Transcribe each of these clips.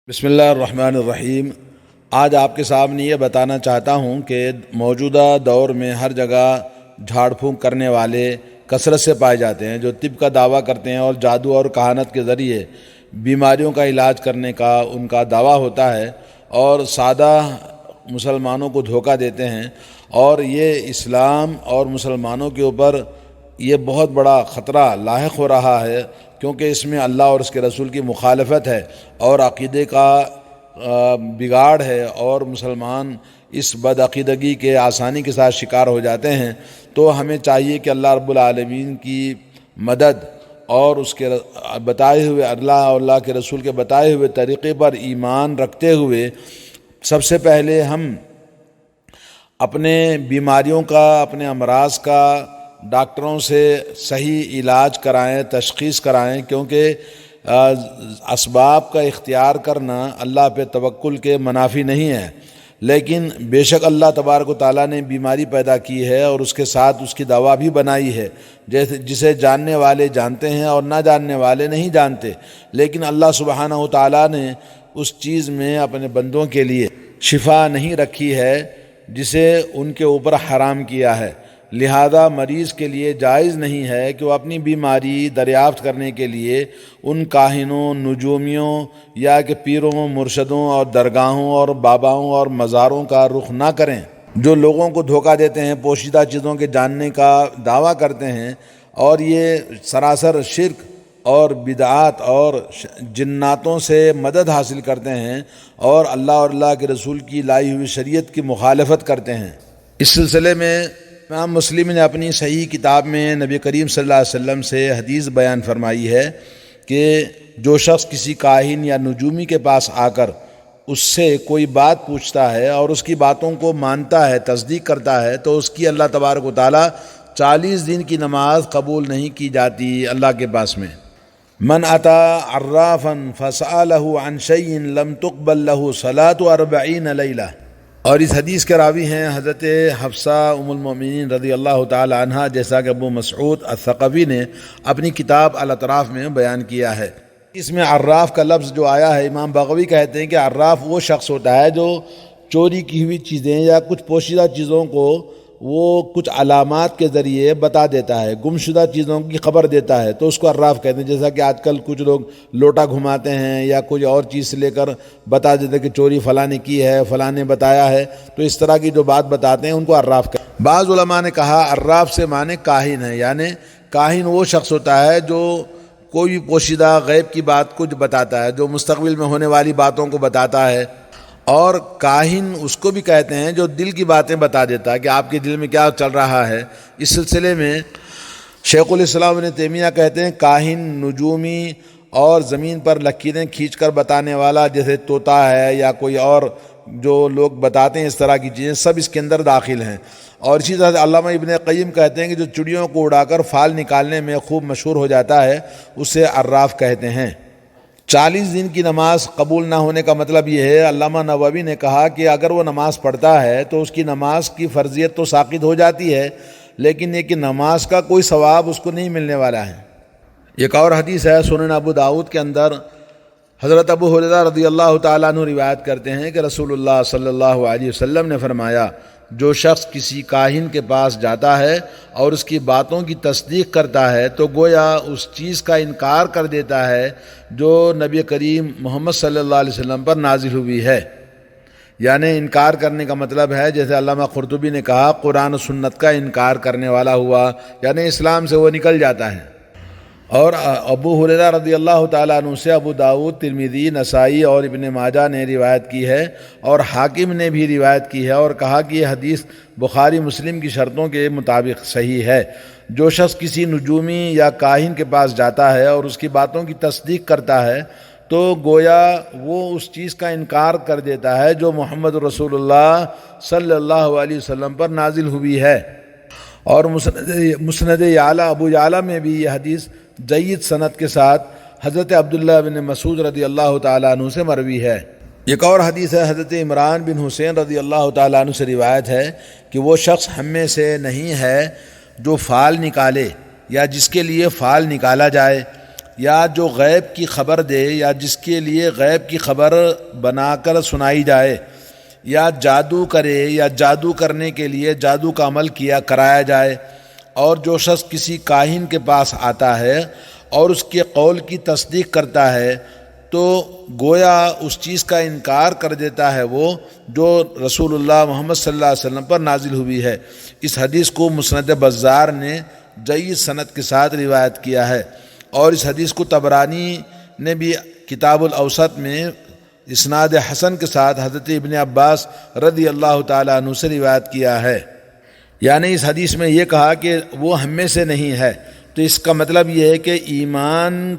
بسم اللہ الرحمن الرحیم۔ آج آپ کے سامنے یہ بتانا چاہتا ہوں کہ موجودہ دور میں ہر جگہ جھاڑ پھونک کرنے والے کثرت سے پائے جاتے ہیں، جو طب کا دعویٰ کرتے ہیں اور جادو اور کہانت کے ذریعے بیماریوں کا علاج کرنے کا ان کا دعویٰ ہوتا ہے اور سادہ مسلمانوں کو دھوکہ دیتے ہیں، اور یہ اسلام اور مسلمانوں کے اوپر یہ بہت بڑا خطرہ لاحق ہو رہا ہے، کیونکہ اس میں اللہ اور اس کے رسول کی مخالفت ہے اور عقیدے کا بگاڑ ہے، اور مسلمان اس بدعقیدگی کے آسانی کے ساتھ شکار ہو جاتے ہیں۔ تو ہمیں چاہیے کہ اللہ رب العالمین کی مدد اور اس کے بتائے ہوئے اللہ کے رسول کے بتائے ہوئے طریقے پر ایمان رکھتے ہوئے سب سے پہلے ہم اپنے بیماریوں کا، اپنے امراض کا ڈاکٹروں سے صحیح علاج کرائیں، تشخیص کرائیں، کیونکہ اسباب کا اختیار کرنا اللہ پہ توکل کے منافی نہیں ہے، لیکن بے شک اللہ تبارک و تعالیٰ نے بیماری پیدا کی ہے اور اس کے ساتھ اس کی دوا بھی بنائی ہے، جسے جاننے والے جانتے ہیں اور نہ جاننے والے نہیں جانتے، لیکن اللہ سبحانہ و تعالیٰ نے اس چیز میں اپنے بندوں کے لیے شفا نہیں رکھی ہے جسے ان کے اوپر حرام کیا ہے، لہذا مریض کے لیے جائز نہیں ہے کہ وہ اپنی بیماری دریافت کرنے کے لیے ان کاہنوں، نجومیوں یا کہ پیروں، مرشدوں اور درگاہوں اور باباؤں اور مزاروں کا رخ نہ کریں، جو لوگوں کو دھوکہ دیتے ہیں، پوشیدہ چیزوں کے جاننے کا دعویٰ کرتے ہیں، اور یہ سراسر شرک اور بدعات اور جناتوں سے مدد حاصل کرتے ہیں اور اللہ اور اللہ کے رسول کی لائی ہوئی شریعت کی مخالفت کرتے ہیں۔ اس سلسلے میں امام مسلم نے اپنی صحیح کتاب میں نبی کریم صلی اللہ علیہ وسلم سے حدیث بیان فرمائی ہے کہ جو شخص کسی کاہن یا نجومی کے پاس آ کر اس سے کوئی بات پوچھتا ہے اور اس کی باتوں کو مانتا ہے، تصدیق کرتا ہے، تو اس کی اللہ تبارک و تعالیٰ 40 دن کی نماز قبول نہیں کی جاتی اللہ کے پاس میں۔ من اتی عرافا فسألہ عن شیء لم تقبل له صلاة 40 لیلہ۔ اور اس حدیث کے راوی ہیں حضرت حفصہ ام المؤمنین رضی اللہ تعالی عنہا، جیسا کہ ابو مسعود الثقفی نے اپنی کتاب الاطراف میں بیان کیا ہے۔ اس میں عراف کا لفظ جو آیا ہے، امام بغوی کہتے ہیں کہ عراف وہ شخص ہوتا ہے جو چوری کی ہوئی چیزیں یا کچھ پوشیدہ چیزوں کو وہ کچھ علامات کے ذریعے بتا دیتا ہے، گمشدہ چیزوں کی خبر دیتا ہے، تو اس کو عراف کہتے ہیں۔ جیسا کہ آج کل کچھ لوگ لوٹا گھماتے ہیں یا کچھ اور چیز سے لے کر بتا دیتے ہیں کہ چوری فلاں نے کی ہے، فلاں نے بتایا ہے، تو اس طرح کی جو بات بتاتے ہیں ان کو عراف کہتے ہیں۔ بعض علماء نے کہا عراف سے معنی کاہن ہے، یعنی کاہن وہ شخص ہوتا ہے جو کوئی پوشیدہ غیب کی بات کچھ بتاتا ہے، جو مستقبل میں ہونے والی باتوں کو بتاتا ہے، اور کاہن اس کو بھی کہتے ہیں جو دل کی باتیں بتا دیتا ہے کہ آپ کے دل میں کیا چل رہا ہے۔ اس سلسلے میں شیخ الاسلام ابن تیمیہ کہتے ہیں کاہن، نجومی اور زمین پر لکیریں کھینچ کر بتانے والا، جیسے طوطا ہے یا کوئی اور جو لوگ بتاتے ہیں اس طرح کی چیزیں، سب اس کے اندر داخل ہیں۔ اور اسی طرح علامہ ابن قیم کہتے ہیں کہ جو چڑیوں کو اڑا کر فال نکالنے میں خوب مشہور ہو جاتا ہے اسے عراف کہتے ہیں۔ 40 دن کی نماز قبول نہ ہونے کا مطلب یہ ہے، علامہ نووی نے کہا کہ اگر وہ نماز پڑھتا ہے تو اس کی نماز کی فرضیت تو ساقط ہو جاتی ہے، لیکن یہ کہ نماز کا کوئی ثواب اس کو نہیں ملنے والا ہے۔ ایک اور حدیث ہے سنن ابو داؤد کے اندر، حضرت ابو ہریرہ رضی اللہ تعالیٰ عنہ روایت کرتے ہیں کہ رسول اللہ صلی اللہ علیہ وسلم نے فرمایا، جو شخص کسی کاہن کے پاس جاتا ہے اور اس کی باتوں کی تصدیق کرتا ہے تو گویا اس چیز کا انکار کر دیتا ہے جو نبی کریم محمد صلی اللہ علیہ وسلم پر نازل ہوئی ہے۔ یعنی انکار کرنے کا مطلب ہے، جیسے علامہ قرطبی نے کہا، قرآن و سنت کا انکار کرنے والا ہوا، یعنی اسلام سے وہ نکل جاتا ہے۔ اور ابو ہریرہ رضی اللہ تعالیٰ عنہ سے ابو داؤد، ترمذی، نسائی اور ابن ماجہ نے روایت کی ہے، اور حاکم نے بھی روایت کی ہے اور کہا کہ یہ حدیث بخاری مسلم کی شرطوں کے مطابق صحیح ہے۔ جو شخص کسی نجومی یا کاہن کے پاس جاتا ہے اور اس کی باتوں کی تصدیق کرتا ہے تو گویا وہ اس چیز کا انکار کر دیتا ہے جو محمد رسول اللہ صلی اللہ علیہ وسلم پر نازل ہوئی ہے۔ اور مسند یعلا ابو یعلا میں بھی یہ حدیث جید سند کے ساتھ حضرت عبداللہ بن مسعود رضی اللہ تعالیٰ عنہ سے مروی ہے۔ ایک اور حدیث ہے حضرت عمران بن حسین رضی اللہ تعالیٰ عنہ سے روایت ہے کہ وہ شخص ہم میں سے نہیں ہے جو فال نکالے یا جس کے لیے فال نکالا جائے یا جو غیب کی خبر دے یا جس کے لیے غیب کی خبر بنا کر سنائی جائے، یا جادو کرے یا جادو کرنے کے لیے جادو کا عمل کرایا جائے، اور جو شخص کسی کاہن کے پاس آتا ہے اور اس کے قول کی تصدیق کرتا ہے تو گویا اس چیز کا انکار کر دیتا ہے وہ جو رسول اللہ محمد صلی اللہ علیہ وسلم پر نازل ہوئی ہے۔ اس حدیث کو مسند بزار نے جید سند کے ساتھ روایت کیا ہے، اور اس حدیث کو طبرانی نے بھی کتاب الاوسط میں اسناد حسن کے ساتھ حضرت ابن عباس رضی اللہ تعالیٰ عنہ سے روایت کیا ہے۔ یعنی اس حدیث میں یہ کہا کہ وہ ہم میں سے نہیں ہے، تو اس کا مطلب یہ ہے کہ ایمان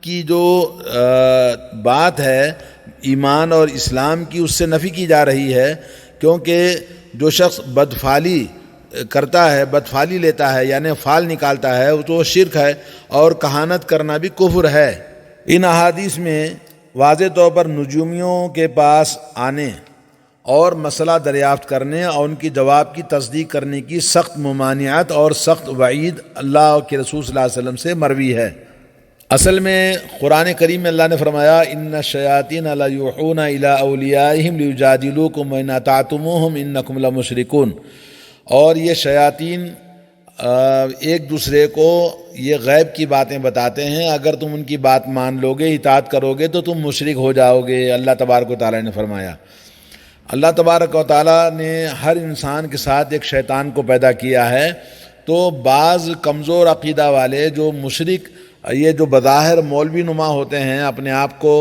کی جو بات ہے، ایمان اور اسلام کی، اس سے نفی کی جا رہی ہے، کیونکہ جو شخص بدفعلی کرتا ہے، بدفعلی لیتا ہے یعنی فال نکالتا ہے، تو وہ شرک ہے، اور کہانت کرنا بھی کفر ہے۔ ان احادیث میں واضح طور پر نجومیوں کے پاس آنے اور مسئلہ دریافت کرنے اور ان کی جواب کی تصدیق کرنے کی سخت ممانعت اور سخت وعید اللہ کے رسول صلی اللہ علیہ وسلم سے مروی ہے۔ اصل میں قرآن کریم میں اللہ نے فرمایا ان الشیاطین لیوحون الی اولیائہم لیجادلوکم وان اطعتموہم انکم لمشرکون، اور یہ شیاطین ایک دوسرے کو یہ غیب کی باتیں بتاتے ہیں، اگر تم ان کی بات مان لو گے، اطاعت کرو گے تو تم مشرک ہو جاؤ گے۔ اللہ تبارک و تعالیٰ نے فرمایا، اللہ تبارک و تعالیٰ نے ہر انسان کے ساتھ ایک شیطان کو پیدا کیا ہے، تو بعض کمزور عقیدہ والے جو مشرک، یہ جو بظاہر مولوی نما ہوتے ہیں، اپنے آپ کو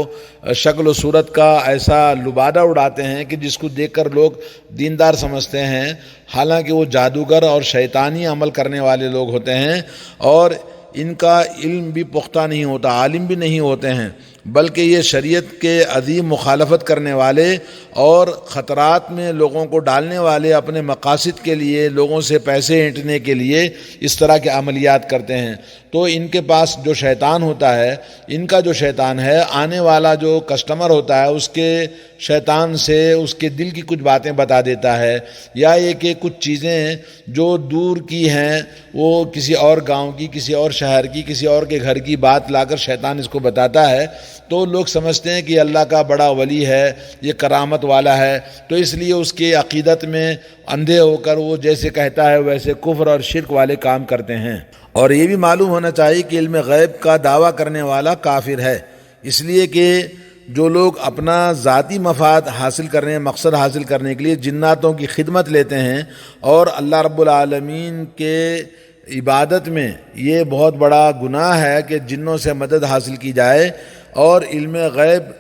شکل و صورت کا ایسا لبادہ اڑاتے ہیں کہ جس کو دیکھ کر لوگ دیندار سمجھتے ہیں، حالانکہ وہ جادوگر اور شیطانی عمل کرنے والے لوگ ہوتے ہیں، اور ان کا علم بھی پختہ نہیں ہوتا، عالم بھی نہیں ہوتے ہیں، بلکہ یہ شریعت کے عظیم مخالفت کرنے والے اور خطرات میں لوگوں کو ڈالنے والے، اپنے مقاصد کے لیے لوگوں سے پیسے اینٹنے کے لیے اس طرح کے عملیات کرتے ہیں۔ تو ان کے پاس جو شیطان ہوتا ہے، ان کا جو شیطان ہے، آنے والا جو کسٹمر ہوتا ہے اس کے شیطان سے اس کے دل کی کچھ باتیں بتا دیتا ہے، یا یہ کہ کچھ چیزیں جو دور کی ہیں وہ کسی اور گاؤں کی، کسی اور شہر کی، کسی اور کے گھر کی بات لا کر شیطان اس کو بتاتا ہے، تو لوگ سمجھتے ہیں کہ اللہ کا بڑا ولی ہے، یہ کرامت والا ہے، تو اس لیے اس کے عقیدت میں اندھے ہو کر وہ جیسے کہتا ہے ویسے کفر اور شرک والے کام کرتے ہیں۔ اور یہ بھی معلوم ہونا چاہیے کہ علم غیب کا دعویٰ کرنے والا کافر ہے، اس لیے کہ جو لوگ اپنا ذاتی مفاد حاصل کرنے، مقصد حاصل کرنے کے لیے جناتوں کی خدمت لیتے ہیں، اور اللہ رب العالمین کے عبادت میں یہ بہت بڑا گناہ ہے کہ جنوں سے مدد حاصل کی جائے، اور علم غیب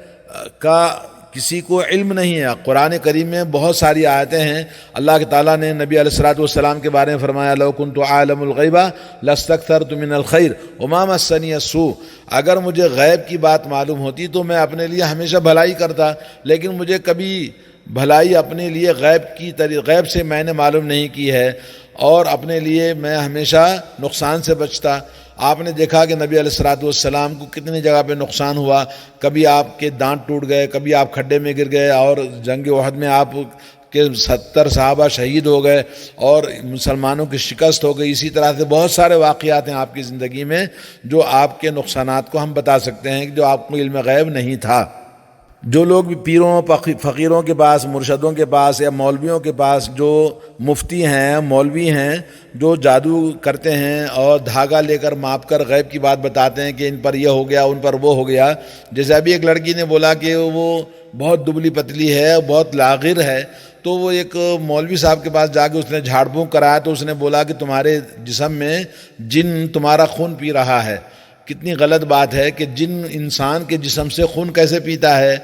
کا کسی کو علم نہیں ہے۔ قرآن کریم میں بہت ساری آیتیں ہیں، اللہ کے تعالیٰ نے نبی علیہ الصلوۃ والسلام کے بارے میں فرمایا لو کنت اعلم الغیب لاستکثرت من الخیر وما مسنی السوء، اگر مجھے غیب کی بات معلوم ہوتی تو میں اپنے لیے ہمیشہ بھلائی کرتا، لیکن مجھے کبھی بھلائی اپنے لیے غیب سے میں نے معلوم نہیں کی ہے، اور اپنے لیے میں ہمیشہ نقصان سے بچتا۔ آپ نے دیکھا کہ نبی علیہ الصلوۃ والسلام کو کتنی جگہ پہ نقصان ہوا، کبھی آپ کے دانت ٹوٹ گئے، کبھی آپ کھڈے میں گر گئے، اور جنگ احد میں آپ کے 70 صحابہ شہید ہو گئے اور مسلمانوں کی شکست ہو گئی۔ اسی طرح سے بہت سارے واقعات ہیں آپ کی زندگی میں جو آپ کے نقصانات کو ہم بتا سکتے ہیں کہ جو آپ کو علم غیب نہیں تھا۔ جو لوگ بھی پیروں، فقیروں کے پاس، مرشدوں کے پاس یا مولویوں کے پاس جو مفتی ہیں، مولوی ہیں، جو جادو کرتے ہیں اور دھاگا لے کر ماپ کر غیب کی بات بتاتے ہیں کہ ان پر یہ ہو گیا، ان پر وہ ہو گیا، جیسے ابھی ایک لڑکی نے بولا کہ وہ بہت دبلی پتلی ہے، بہت لاغر ہے، تو وہ ایک مولوی صاحب کے پاس جا کے اس نے جھاڑ پھونک کرایا، تو اس نے بولا کہ تمہارے جسم میں جن تمہارا خون پی رہا ہے۔ کتنی غلط بات ہے کہ جن انسان کے جسم سے خون کیسے پیتا ہے؟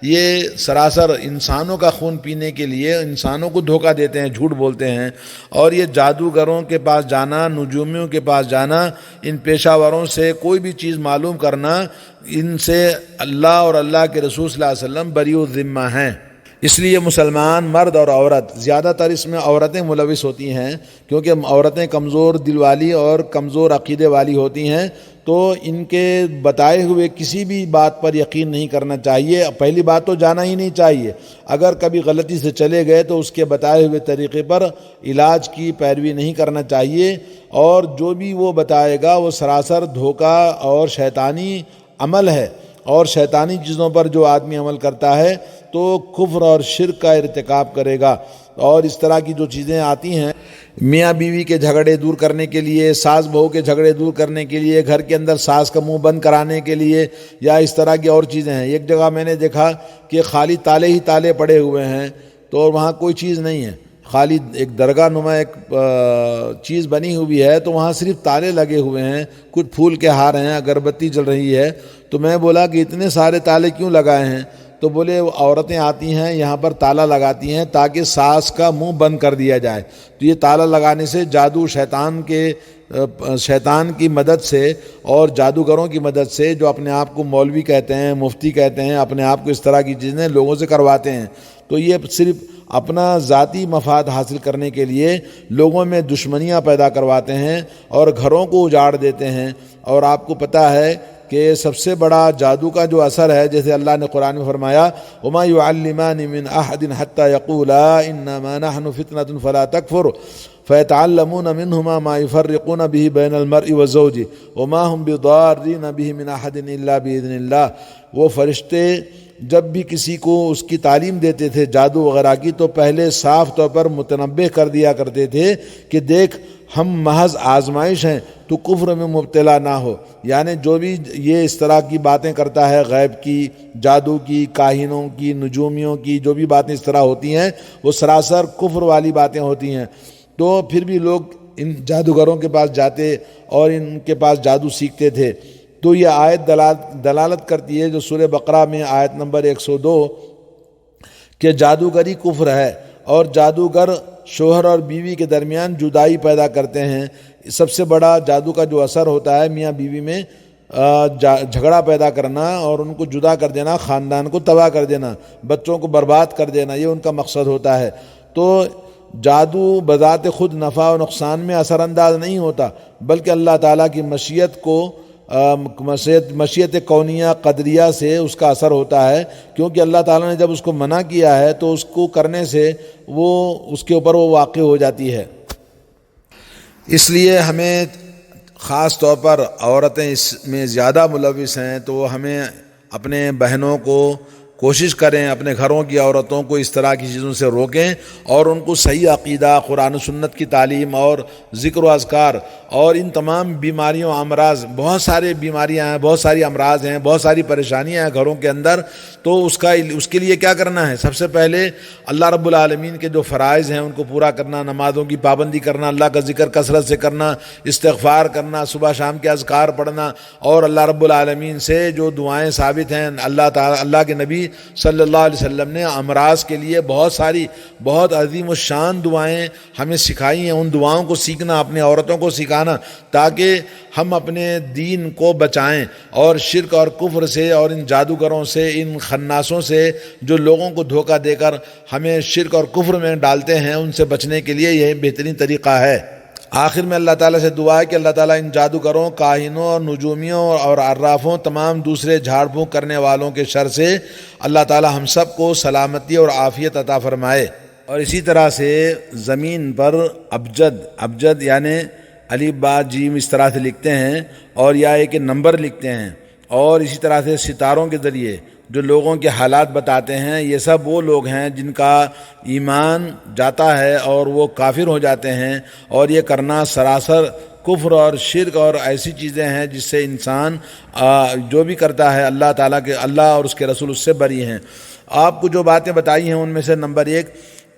یہ سراسر انسانوں کا خون پینے کے لیے انسانوں کو دھوکہ دیتے ہیں، جھوٹ بولتے ہیں۔ اور یہ جادوگروں کے پاس جانا، نجومیوں کے پاس جانا، ان پیشہ وروں سے کوئی بھی چیز معلوم کرنا، ان سے اللہ اور اللہ کے رسول صلی اللہ علیہ وسلم بری الذمہ ہیں۔ اس لیے مسلمان مرد اور عورت، زیادہ تر اس میں عورتیں ملوث ہوتی ہیں، کیونکہ عورتیں کمزور دل والی اور کمزور عقیدے والی ہوتی ہیں، تو ان کے بتائے ہوئے کسی بھی بات پر یقین نہیں کرنا چاہیے۔ پہلی بات تو جانا ہی نہیں چاہیے، اگر کبھی غلطی سے چلے گئے تو اس کے بتائے ہوئے طریقے پر علاج کی پیروی نہیں کرنا چاہیے، اور جو بھی وہ بتائے گا وہ سراسر دھوکہ اور شیطانی عمل ہے، اور شیطانی چیزوں پر جو آدمی عمل کرتا ہے تو کفر اور شرک کا ارتکاب کرے گا۔ اور اس طرح کی جو چیزیں آتی ہیں میاں بیوی کے جھگڑے دور کرنے کے لیے، ساس بہو کے جھگڑے دور کرنے کے لیے، گھر کے اندر ساس کا منہ بند کرانے کے لیے، یا اس طرح کی اور چیزیں ہیں۔ ایک جگہ میں نے دیکھا کہ خالی تالے ہی تالے پڑے ہوئے ہیں، تو وہاں کوئی چیز نہیں ہے، خالی ایک درگاہ نما ایک چیز بنی ہوئی ہے، تو وہاں صرف تالے لگے ہوئے ہیں، کچھ پھول کے ہار ہیں، اگربتی جل رہی ہے۔ تو میں بولا کہ اتنے سارے تالے کیوں لگائے ہیں؟ تو بولے وہ عورتیں آتی ہیں یہاں پر تالا لگاتی ہیں تاکہ ساس کا منہ بند کر دیا جائے۔ تو یہ تالا لگانے سے جادو شیطان کی مدد سے اور جادوگروں کی مدد سے، جو اپنے آپ کو مولوی کہتے ہیں، مفتی کہتے ہیں، اپنے آپ کو اس طرح کی چیزیں لوگوں سے کرواتے ہیں، تو یہ صرف اپنا ذاتی مفاد حاصل کرنے کے لیے لوگوں میں دشمنیاں پیدا کرواتے ہیں اور گھروں کو اجاڑ دیتے ہیں۔ اور آپ کو پتہ ہے کہ سب سے بڑا جادو کا جو اثر ہے، جیسے اللہ نے قرآن میں فرمایا وَمَا يُعَلِّمَانِ مِنْ أَحَدٍ حَتَّى يَقُولَا إِنَّمَا نَحْنُ فِتْنَةٌ فَلَا تَكْفُرْ فَيَتَعَلَّمُونَ مِنْهُمَا مَا يُفَرِّقُونَ بِهِ بَيْنَ الْمَرْءِ وَزَوْجِهِ وَمَا هُمْ بِضَارِّينَ بِهِ مِنْ أَحَدٍ إِلَّا بِإِذْنِ اللَّهِ۔ وہ فرشتے جب بھی کسی کو اس کی تعلیم دیتے تھے جادو وغیرہ کی، تو پہلے صاف طور پر متنبہ کر دیا کرتے تھے کہ دیکھ ہم محض آزمائش ہیں، تو کفر میں مبتلا نہ ہو۔ یعنی جو بھی یہ اس طرح کی باتیں کرتا ہے، غیب کی، جادو کی، کاہنوں کی، نجومیوں کی، جو بھی باتیں اس طرح ہوتی ہیں وہ سراسر کفر والی باتیں ہوتی ہیں۔ تو پھر بھی لوگ ان جادوگروں کے پاس جاتے اور ان کے پاس جادو سیکھتے تھے۔ تو یہ آیت دلالت کرتی ہے جو سورہ بقرہ میں آیت نمبر 102 کہ جادوگری کفر ہے، اور جادوگر شوہر اور بیوی کے درمیان جدائی پیدا کرتے ہیں۔ سب سے بڑا جادو کا جو اثر ہوتا ہے میاں بیوی میں جھگڑا پیدا کرنا اور ان کو جدا کر دینا، خاندان کو تباہ کر دینا، بچوں کو برباد کر دینا، یہ ان کا مقصد ہوتا ہے۔ تو جادو بذات خود نفع و نقصان میں اثر انداز نہیں ہوتا، بلکہ اللہ تعالیٰ کی مشیت کونیہ قدریہ سے اس کا اثر ہوتا ہے، کیونکہ اللہ تعالیٰ نے جب اس کو منع کیا ہے تو اس کو کرنے سے وہ اس کے اوپر وہ واقع ہو جاتی ہے۔ اس لیے ہمیں خاص طور پر عورتیں اس میں زیادہ ملوث ہیں، تو ہمیں اپنے بہنوں کو کوشش کریں اپنے گھروں کی عورتوں کو اس طرح کی چیزوں سے روکیں، اور ان کو صحیح عقیدہ، قرآن و سنت کی تعلیم اور ذکر و اذکار اور ان تمام بیماریوں، امراض، بہت سارے بیماریاں ہیں، بہت ساری امراض ہیں، بہت ساری پریشانیاں ہیں گھروں کے اندر، تو اس کے لیے کیا کرنا ہے؟ سب سے پہلے اللہ رب العالمین کے جو فرائض ہیں ان کو پورا کرنا، نمازوں کی پابندی کرنا، اللہ کا ذکر کثرت سے کرنا، استغفار کرنا، صبح شام کے اذکار پڑھنا، اور اللہ رب العالمین سے جو دعائیں ثابت ہیں، اللہ کے نبی صلی اللہ علیہ وسلم نے امراض کے لیے بہت عظیم الشان دعائیں ہمیں سکھائی ہیں، ان دعاؤں کو سیکھنا، اپنی عورتوں کو سکھانا، تاکہ ہم اپنے دین کو بچائیں اور شرک اور کفر سے اور ان جادوگروں سے، ان خناسوں سے جو لوگوں کو دھوکہ دے کر ہمیں شرک اور کفر میں ڈالتے ہیں، ان سے بچنے کے لیے یہ بہترین طریقہ ہے۔ آخر میں اللہ تعالیٰ سے دعا ہے کہ اللہ تعالیٰ ان جادوگروں، کاہنوں اور نجومیوں اور عرافوں، تمام دوسرے جھاڑ پھونک کرنے والوں کے شر سے اللہ تعالیٰ ہم سب کو سلامتی اور عافیت عطا فرمائے۔ اور اسی طرح سے زمین پر ابجد یعنی الف با جیم اس طرح سے لکھتے ہیں، اور یا ایک نمبر لکھتے ہیں، اور اسی طرح سے ستاروں کے ذریعے جو لوگوں کے حالات بتاتے ہیں، یہ سب وہ لوگ ہیں جن کا ایمان جاتا ہے اور وہ کافر ہو جاتے ہیں، اور یہ کرنا سراسر کفر اور شرک اور ایسی چیزیں ہیں جس سے انسان جو بھی کرتا ہے اللہ اور اس کے رسول اس سے بری ہیں۔ آپ کو جو باتیں بتائی ہیں ان میں سے نمبر 1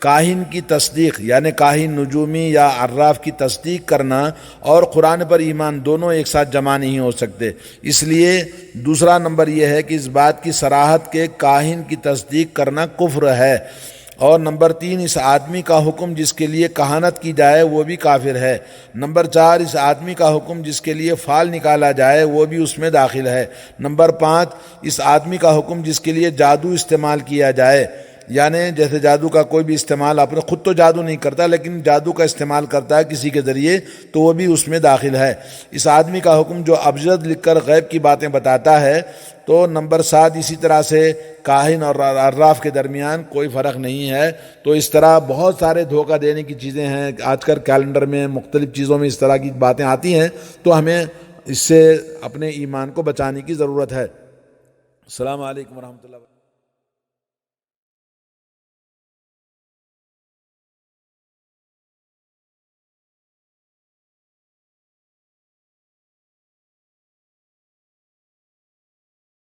کاہن کی تصدیق، یعنی کاہن، نجومی یا عراف کی تصدیق کرنا اور قرآن پر ایمان دونوں ایک ساتھ جمع نہیں ہو سکتے، اس لیے دوسرا نمبر یہ ہے کہ اس بات کی صراحت کے کاہن کی تصدیق کرنا کفر ہے، اور نمبر 3 اس آدمی کا حکم جس کے لیے کہانت کی جائے وہ بھی کافر ہے، نمبر 4 اس آدمی کا حکم جس کے لیے فال نکالا جائے وہ بھی اس میں داخل ہے، نمبر 5 اس آدمی کا حکم جس کے لیے جادو استعمال کیا جائے، یعنی جیسے جادو کا کوئی بھی استعمال، آپ نے خود تو جادو نہیں کرتا لیکن جادو کا استعمال کرتا ہے کسی کے ذریعے، تو وہ بھی اس میں داخل ہے۔ اس آدمی کا حکم جو ابجد لکھ کر غیب کی باتیں بتاتا ہے، تو نمبر 7 اسی طرح سے کاہن اور عراف کے درمیان کوئی فرق نہیں ہے۔ تو اس طرح بہت سارے دھوکہ دینے کی چیزیں ہیں، آج کل کیلنڈر میں مختلف چیزوں میں اس طرح کی باتیں آتی ہیں، تو ہمیں اس سے اپنے ایمان کو بچانے کی ضرورت ہے۔ السلام علیکم ورحمۃ اللہ وبرکاتہ۔